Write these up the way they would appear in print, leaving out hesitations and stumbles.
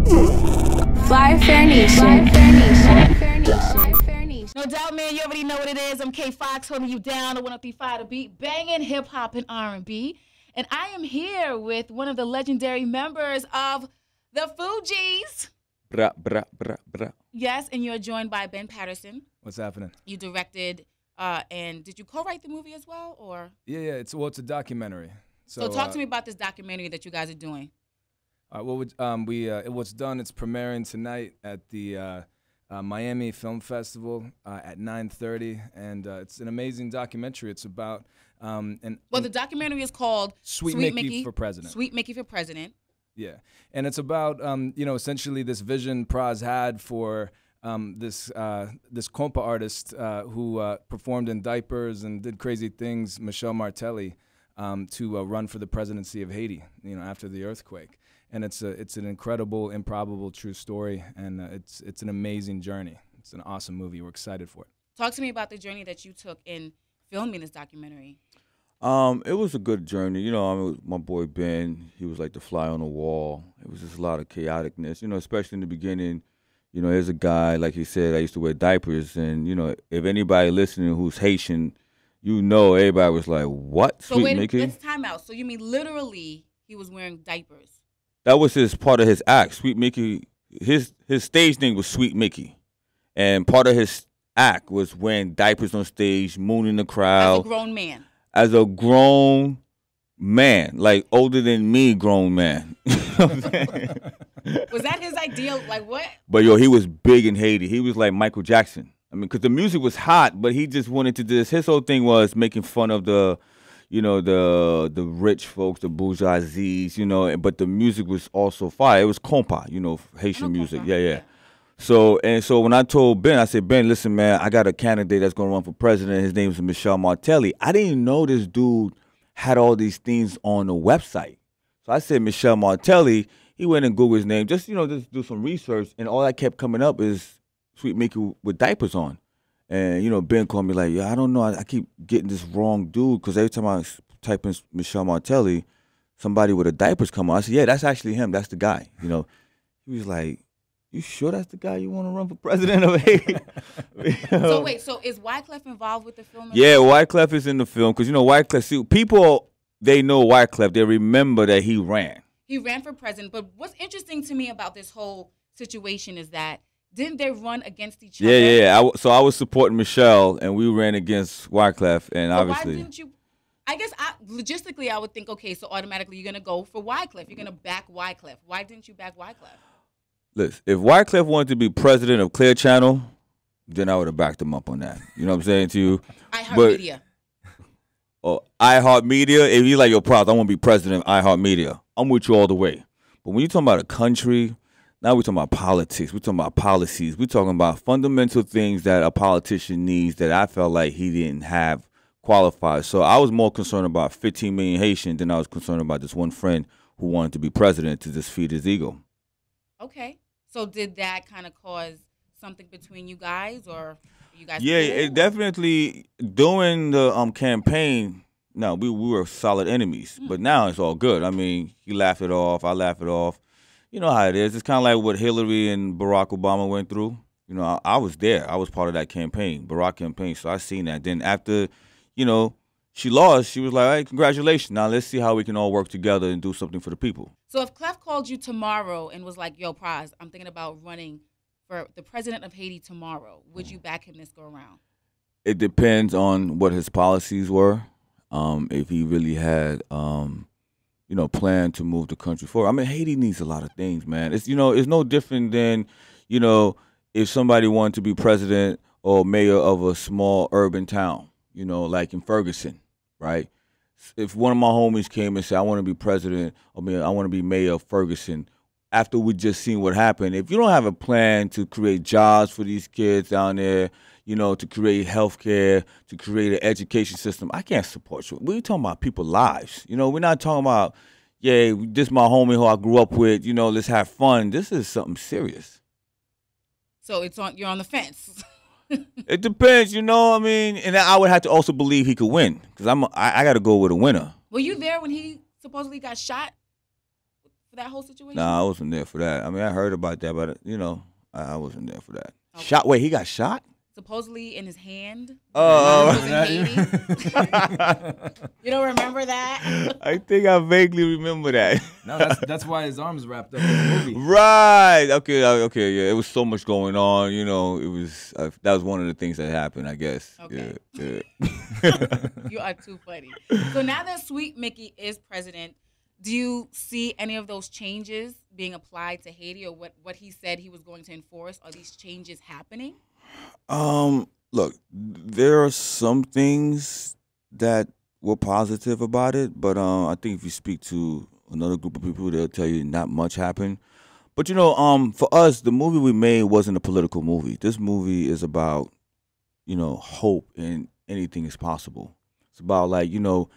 Fly Fair Nation. No doubt, man. You already know what it is. I'm K Foxx holding you down to 103.5 The Beat, banging hip hop and R&B. And I am here with one of the legendary members of the Fugees. Bra, bra, bra, bra. Yes, and you're joined by Ben Patterson. What's happening? You directed, and did you co-write the movie as well, or? Yeah. It's a documentary. So talk to me about this documentary that you guys are doing. What's done. It's premiering tonight at the Miami Film Festival at 9:30, and it's an amazing documentary. It's about the documentary is called Sweet Micky for President. Sweet Micky for President. Yeah, and it's about essentially this vision Pras had for this compa artist who performed in diapers and did crazy things, Michelle Martelly, to run for the presidency of Haiti, after the earthquake. And it's an incredible, improbable, true story, and it's an amazing journey. It's an awesome movie. We're excited for it. Talk to me about the journey that you took in filming this documentary. It was a good journey. My boy Ben, he was like the fly on the wall. It was just a lot of chaoticness, especially in the beginning. There's a guy, like he said, I used to wear diapers, and, if anybody listening who's Haitian, everybody was like, what, Sweet Micky? Let's time out. So you mean literally he was wearing diapers? That was part of his act. Sweet Micky, his stage name was Sweet Micky. And part of his act was wearing diapers on stage, mooning the crowd. As a grown man. As a grown man, like older than me, grown man. Was that his ideal? Like what? But he was big in Haiti. He was like Michael Jackson. Because the music was hot, but he just wanted to do this. His whole thing was making fun of the rich folks, the bourgeoisies, but the music was also fire. It was compa, Haitian music. Compa. Yeah. So when I told Ben, I said, Ben, listen, man, I got a candidate that's going to run for president. His name is Michelle Martelly. I didn't know this dude had all these things on the website. So I said, Michelle Martelly. He went and Googled his name, just do some research, and all that kept coming up is Sweet Micky with diapers on. And, Ben called me like, yeah, I don't know. I keep getting this wrong dude because every time I type in Michelle Martelly, somebody with a diapers come on. I said, yeah, that's actually him. That's the guy. He was like, you sure that's the guy you want to run for president of Haiti? So wait, so is Wyclef involved with the film? Yeah, Wyclef is in the film because, Wyclef, people, they know Wyclef. They remember that he ran. He ran for president. But what's interesting to me about this whole situation is that didn't they run against each other? Yeah. So I was supporting Michelle, and we ran against Wyclef, and so obviously. Why didn't you? I guess logistically, I would think, okay, so automatically you're going to go for Wyclef. You're going to back Wyclef. Why didn't you back Wyclef? Listen, if Wyclef wanted to be president of Clear Channel, then I would have backed him up on that. You know what I'm saying to you? iHeartMedia. iHeartMedia, if you like your Pras, I want to be president of iHeartMedia. I'm with you all the way. But when you're talking about a country, now we're talking about politics. We're talking about policies. We're talking about fundamental things that a politician needs that I felt like he didn't have qualified. So I was more concerned about 15 million Haitians than I was concerned about this one friend who wanted to be president to just feed his ego. Okay. So did that kind of cause something between you guys, or you guys? Yeah, it definitely during the campaign. No, we were solid enemies, but now it's all good. I mean, he laughed it off. I laughed it off. You know how it is. It's kind of like what Hillary and Barack Obama went through. I was there. I was part of that campaign, Barack campaign. So I seen that. Then after, she lost, she was like, "Hey, congratulations. Now let's see how we can all work together and do something for the people." So if Clef called you tomorrow and was like, "Yo, Pras, I'm thinking about running for the president of Haiti tomorrow," would you back him this go around? It depends on what his policies were. If he really had, plan to move the country forward. I mean, Haiti needs a lot of things, man. It's it's no different than, if somebody wanted to be president or mayor of a small urban town, like in Ferguson, right? If one of my homies came and said, I want to be president, I want to be mayor of Ferguson, after we just seen what happened, if you don't have a plan to create jobs for these kids down there, to create health care, to create an education system, I can't support you. We're talking about people's lives. We're not talking about, yeah, this my homie who I grew up with, let's have fun. This is something serious. So you're on the fence. It depends, and I would have to also believe he could win because I got to go with a winner. Were you there when he supposedly got shot for that whole situation? Nah, I wasn't there for that. I mean, I heard about that, but you know, I wasn't there for that. Okay. Shot? Wait, he got shot? Supposedly in his hand. Oh, He was in Haiti. You don't remember that? I think I vaguely remember that. No, that's why his arms wrapped up in the movie. Right. Okay. Okay. Yeah. It was so much going on. You know, it was that was one of the things that happened, I guess. Okay. Yeah. You are too funny. So now that Sweet Micky is president, do you see any of those changes being applied to Haiti, or what he said he was going to enforce? Are these changes happening? Look, there are some things that were positive about it, but I think if you speak to another group of people, they'll tell you not much happened. But you know, for us, the movie we made wasn't a political movie. This movie is about, you know, hope and anything is possible. It's about, like, you know,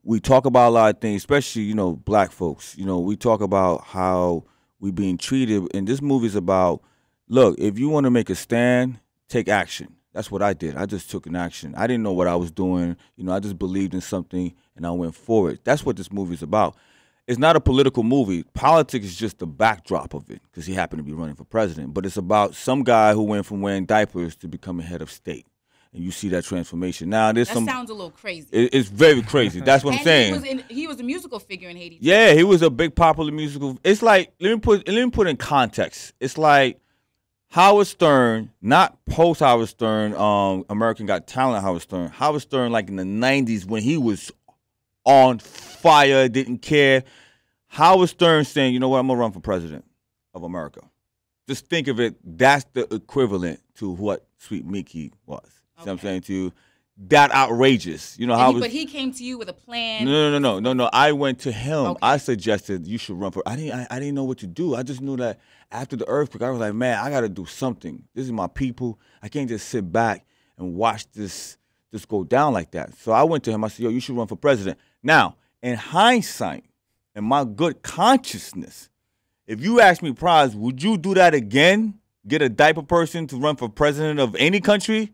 we talk about a lot of things, especially, you know, black folks. You know, we talk about how we being treated, and this movie is about, look, if you want to make a stand, take action. That's what I did. I just took an action. I didn't know what I was doing. You know, I just believed in something and I went forward. That's what this movie is about. It's not a political movie. Politics is just the backdrop of it because he happened to be running for president. But it's about some guy who went from wearing diapers to becoming head of state. And you see that transformation. Now, that sounds a little crazy. It's very crazy. That's what I'm saying. He was a musical figure in Haiti, too. Yeah, he was a big popular musical. It's like, let me put in context. It's like Howard Stern, not post Howard Stern, American Got Talent Howard Stern. Howard Stern, like in the 90s when he was on fire, didn't care. Howard Stern saying, you know what, I'm going to run for president of America. Just think of it, that's the equivalent to what Sweet Micky was. See what I'm saying to you? That outrageous. You know how but he came to you with a plan. No. I went to him. Okay. I suggested you should run for. I didn't know what to do. I just knew that after the earthquake, I was like, man, I got to do something. This is my people. I can't just sit back and watch this go down like that. So I went to him. I said, yo, you should run for president. Now, in hindsight, in my good consciousness, if you ask me, Pras, would you do that again? Get a diaper person to run for president of any country?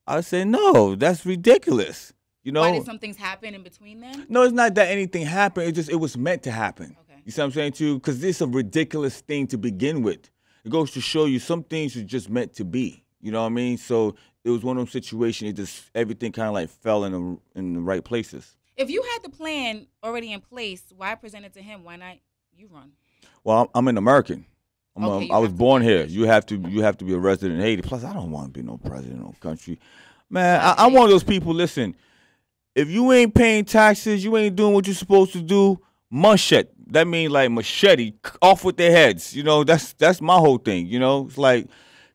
I said, no, that's ridiculous. You know? Why did some things happen in between then? No, it's not that anything happened. It was meant to happen. Okay. You see what I'm saying to you? Because this is a ridiculous thing to begin with. It goes to show you some things are just meant to be. You know what I mean? So it was one of those situations. Everything kind of like fell in the right places. If you had the plan already in place, why present it to him? Why not you run? Well, I'm an American. Okay, I was born here. You have to be a resident in Haiti. Plus, I don't want to be no president of no country. Man, I'm one of those people, listen, if you ain't paying taxes, you ain't doing what you're supposed to do, machete. That means like machete, off with their heads. You know, that's my whole thing, you know? It's like,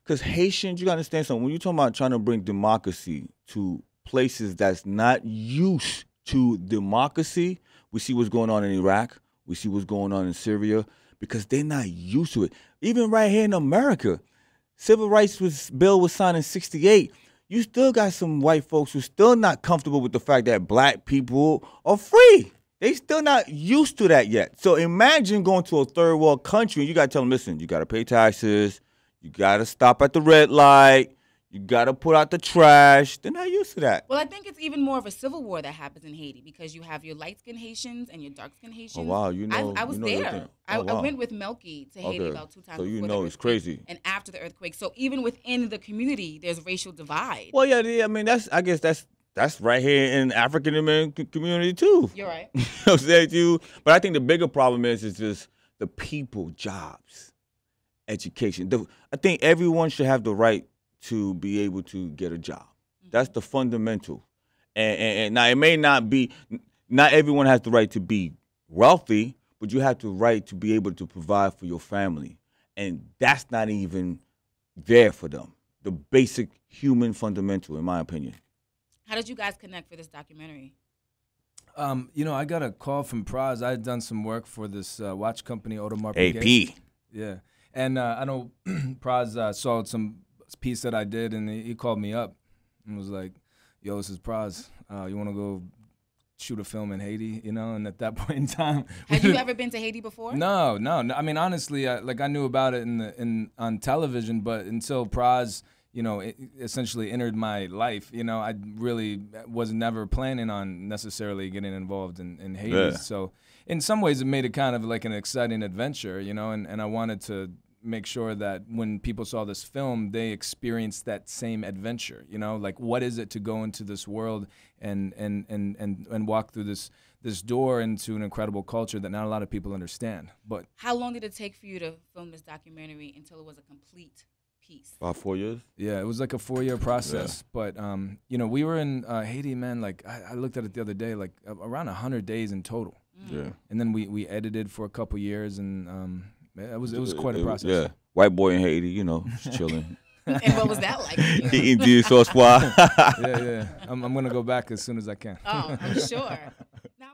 because Haitians, you got to understand something. When you're talking about trying to bring democracy to places that's not used to democracy, we see what's going on in Iraq. We see what's going on in Syria. Because they're not used to it. Even right here in America, civil rights bill was signed in '68. You still got some white folks who still not comfortable with the fact that black people are free. They still not used to that yet. So imagine going to a third world country and you got to tell them, listen, you got to pay taxes. You got to stop at the red light. You got to put out the trash. They're not used to that. Well, I think it's even more of a civil war that happens in Haiti because you have your light-skinned Haitians and your dark-skinned Haitians. Oh, wow. You know, I was there. I went with Micky to Haiti about 2 times. So you before know the it's earthquake crazy. And after the earthquake. So even within the community, there's racial divide. Well, yeah, I mean, I guess that's right here in the African American community too. You're right. You know what I'm saying to you? But I think the bigger problem is just the people, jobs, education. I think everyone should have the right to be able to get a job. Mm-hmm. That's the fundamental. And now it may not be, not everyone has the right to be wealthy, but you have the right to be able to provide for your family. And that's not even there for them. The basic human fundamental, in my opinion. How did you guys connect for this documentary? You know, I got a call from Pras. I had done some work for this watch company, Audemars AP. Piguet. Yeah. And I know Pras saw some piece that I did, and he called me up and was like, yo, this is Pras. You want to go shoot a film in Haiti, you know? And at that point in time... Had you ever been to Haiti before? No. I mean, honestly, I knew about it on television, but until Pras, you know, it essentially entered my life, you know, I really was never planning on necessarily getting involved in Haiti. Yeah. So in some ways it made it kind of like an exciting adventure, you know, and I wanted to make sure that when people saw this film, they experienced that same adventure, you know, like what is it to go into this world and walk through this door into an incredible culture that not a lot of people understand. But how long did it take for you to film this documentary until it was a complete piece? About 4 years. Yeah, it was like a 4-year process. Yeah. But you know, we were in Haiti, man. Like I looked at it the other day, like around 100 days in total. Yeah. And then we edited for a couple years, and it was quite a process. Yeah, white boy in Haiti, you know, just chilling. And what was that like? Eating du sauce pois. Yeah. I'm gonna go back as soon as I can. Oh, I'm sure. Now